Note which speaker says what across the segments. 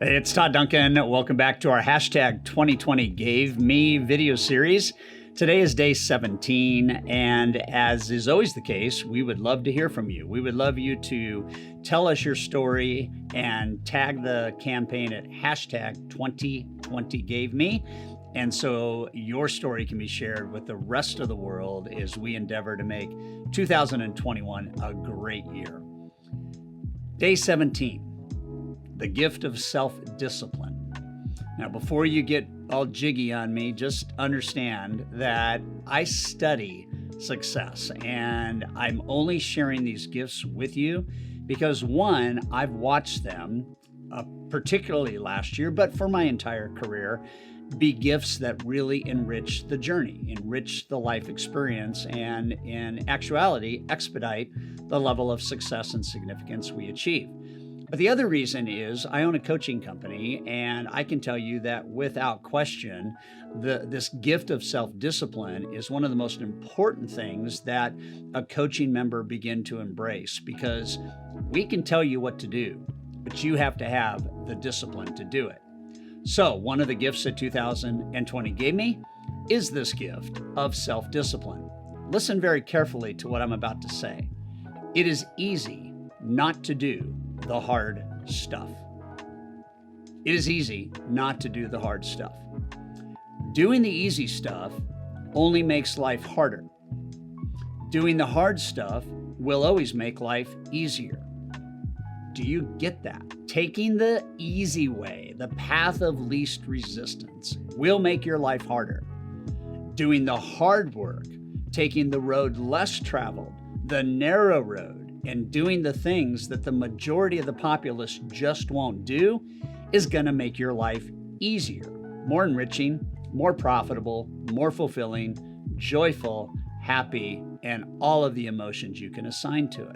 Speaker 1: Hey, it's Todd Duncan. Welcome back to our hashtag 2020 Gave Me video series. Today is day 17, and as is always the case, we would love to hear from you. We would love you to tell us your story and tag the campaign at hashtag 2020 Gave Me. And so your story can be shared with the rest of the world as we endeavor to make 2021 a great year. Day 17. The gift of self-discipline. Now, before you get all jiggy on me, just understand that I study success, and I'm only sharing these gifts with you because, one, I've watched them, particularly last year, but for my entire career, be gifts that really enrich the journey, enrich the life experience, and in actuality, expedite the level of success and significance we achieve. But the other reason is I own a coaching company, and I can tell you that without question, this gift of self-discipline is one of the most important things that a coaching member begin to embrace, because we can tell you what to do, but you have to have the discipline to do it. So one of the gifts that 2020 gave me is this gift of self-discipline. Listen very carefully to what I'm about to say. It is easy not to do the hard stuff. It is easy not to do the hard stuff. Doing the easy stuff only makes life harder. Doing the hard stuff will always make life easier. Do you get that? Taking the easy way, the path of least resistance, will make your life harder. Doing the hard work, taking the road less traveled, the narrow road, and doing the things that the majority of the populace just won't do is going to make your life easier, more enriching, more profitable, more fulfilling, joyful, happy, and all of the emotions you can assign to it.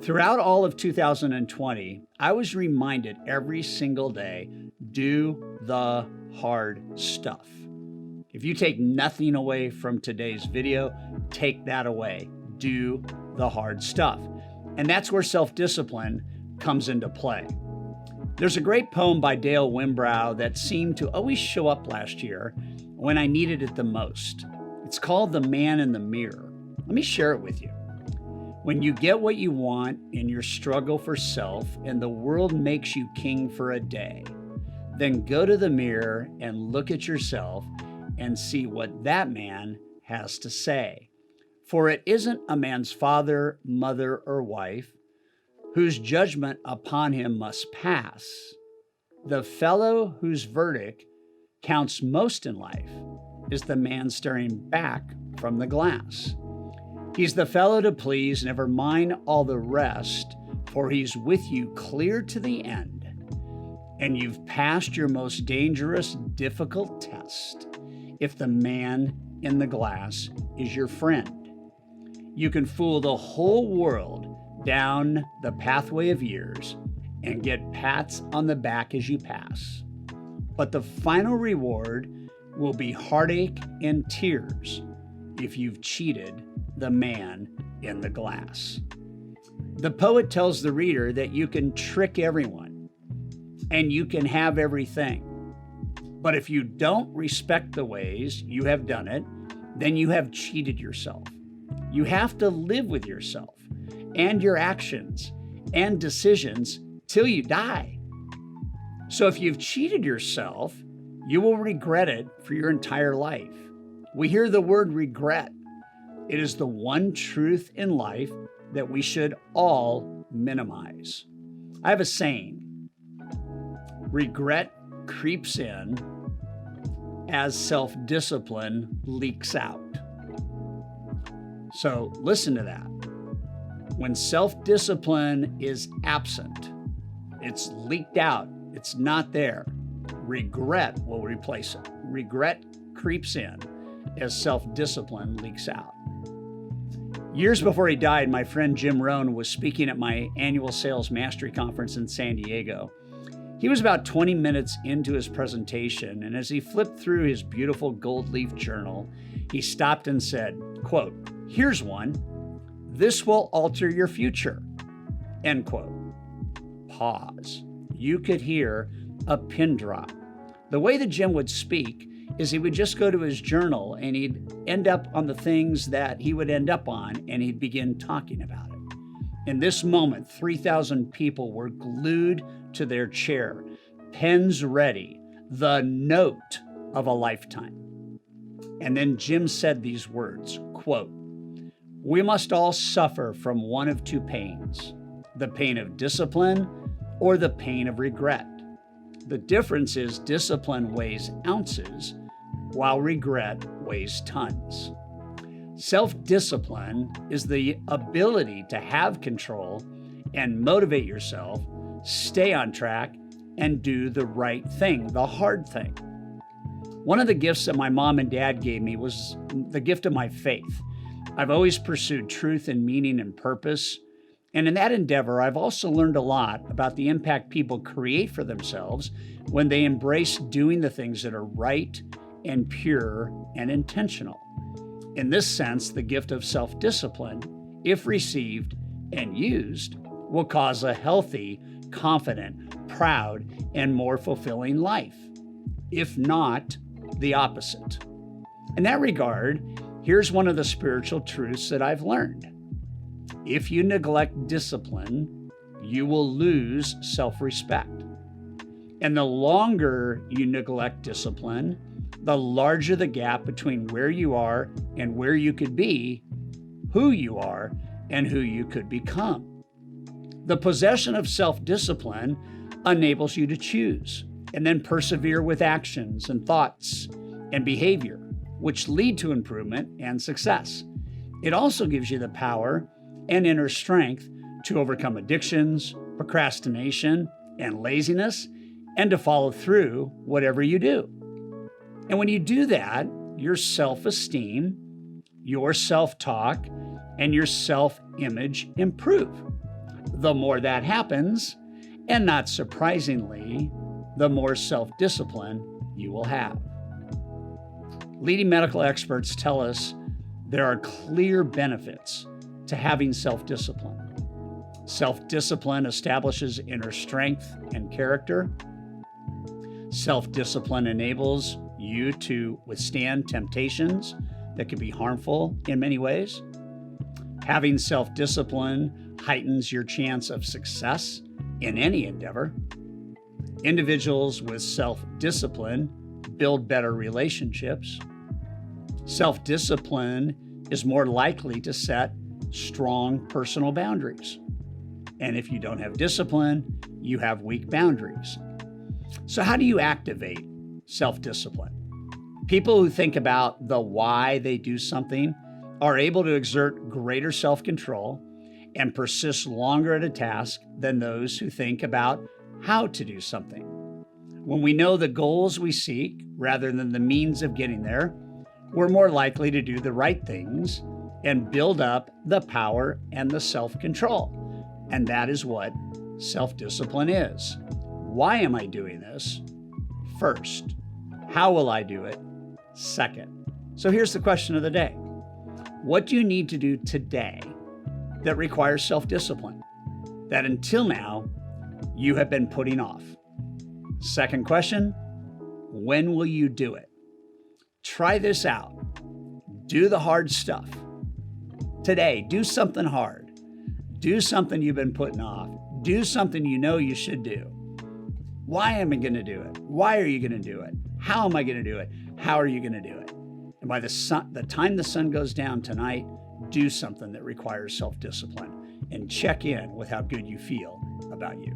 Speaker 1: Throughout all of 2020, I was reminded every single day, do the hard stuff. If you take nothing away from today's video, take that away. Do the hard stuff. And that's where self-discipline comes into play. There's a great poem by Dale Wimbrow that seemed to always show up last year when I needed it the most. It's called The Man in the Mirror. Let me share it with you. When you get what you want in your struggle for self and the world makes you king for a day, then go to the mirror and look at yourself and see what that man has to say. For it isn't a man's father, mother, or wife whose judgment upon him must pass. The fellow whose verdict counts most in life is the man staring back from the glass. He's the fellow to please, never mind all the rest, for he's with you clear to the end. And you've passed your most dangerous, difficult test if the man in the glass is your friend. You can fool the whole world down the pathway of years and get pats on the back as you pass. But the final reward will be heartache and tears if you've cheated the man in the glass. The poet tells the reader that you can trick everyone and you can have everything. But if you don't respect the ways you have done it, then you have cheated yourself. You have to live with yourself and your actions and decisions till you die. So if you've cheated yourself, you will regret it for your entire life. We hear the word regret. It is the one truth in life that we should all minimize. I have a saying: regret creeps in as self-discipline leaks out. So listen to that. When self-discipline is absent, it's leaked out, it's not there, regret will replace it. Regret creeps in as self-discipline leaks out. Years before he died, my friend Jim Rohn was speaking at my annual Sales Mastery Conference in San Diego. He was about 20 minutes into his presentation, and as he flipped through his beautiful gold leaf journal, he stopped and said, quote, "Here's one. This will alter your future." End quote. Pause. You could hear a pin drop. The way that Jim would speak is he would just go to his journal and he'd end up on the things that he would end up on, and he'd begin talking about it. In this moment, 3,000 people were glued to their chair, pens ready, the note of a lifetime. And then Jim said these words, quote, "We must all suffer from one of two pains, the pain of discipline or the pain of regret. The difference is discipline weighs ounces, while regret weighs tons." Self-discipline is the ability to have control and motivate yourself, stay on track, and do the right thing, the hard thing. One of the gifts that my mom and dad gave me was the gift of my faith. I've always pursued truth and meaning and purpose. And in that endeavor, I've also learned a lot about the impact people create for themselves when they embrace doing the things that are right and pure and intentional. In this sense, the gift of self-discipline, if received and used, will cause a healthy, confident, proud, and more fulfilling life. If not, the opposite. In that regard, here's one of the spiritual truths that I've learned. If you neglect discipline, you will lose self-respect. And the longer you neglect discipline, the larger the gap between where you are and where you could be, who you are, and who you could become. The possession of self-discipline enables you to choose and then persevere with actions and thoughts and behavior, which lead to improvement and success. It also gives you the power and inner strength to overcome addictions, procrastination, and laziness, and to follow through whatever you do. And when you do that, your self-esteem, your self-talk, and your self-image improve. The more that happens, and not surprisingly, the more self-discipline you will have. Leading medical experts tell us there are clear benefits to having self-discipline. Self-discipline establishes inner strength and character. Self-discipline enables you to withstand temptations that can be harmful in many ways. Having self-discipline heightens your chance of success in any endeavor. Individuals with self-discipline build better relationships. Self-discipline is more likely to set strong personal boundaries. And if you don't have discipline, you have weak boundaries. So how do you activate self-discipline? People who think about the why they do something are able to exert greater self-control and persist longer at a task than those who think about how to do something. When we know the goals we seek rather than the means of getting there, we're more likely to do the right things and build up the power and the self-control. And that is what self-discipline is. Why am I doing this? First. How will I do it? Second. So here's the question of the day. What do you need to do today that requires self-discipline that until now you have been putting off? Second question, when will you do it? Try this out. Do the hard stuff. Today, do something hard. Do something you've been putting off. Do something you know you should do. Why am I going to do it? Why are you going to do it? How am I going to do it? How are you going to do it? And by the time the sun goes down tonight, do something that requires self-discipline and check in with how good you feel about you.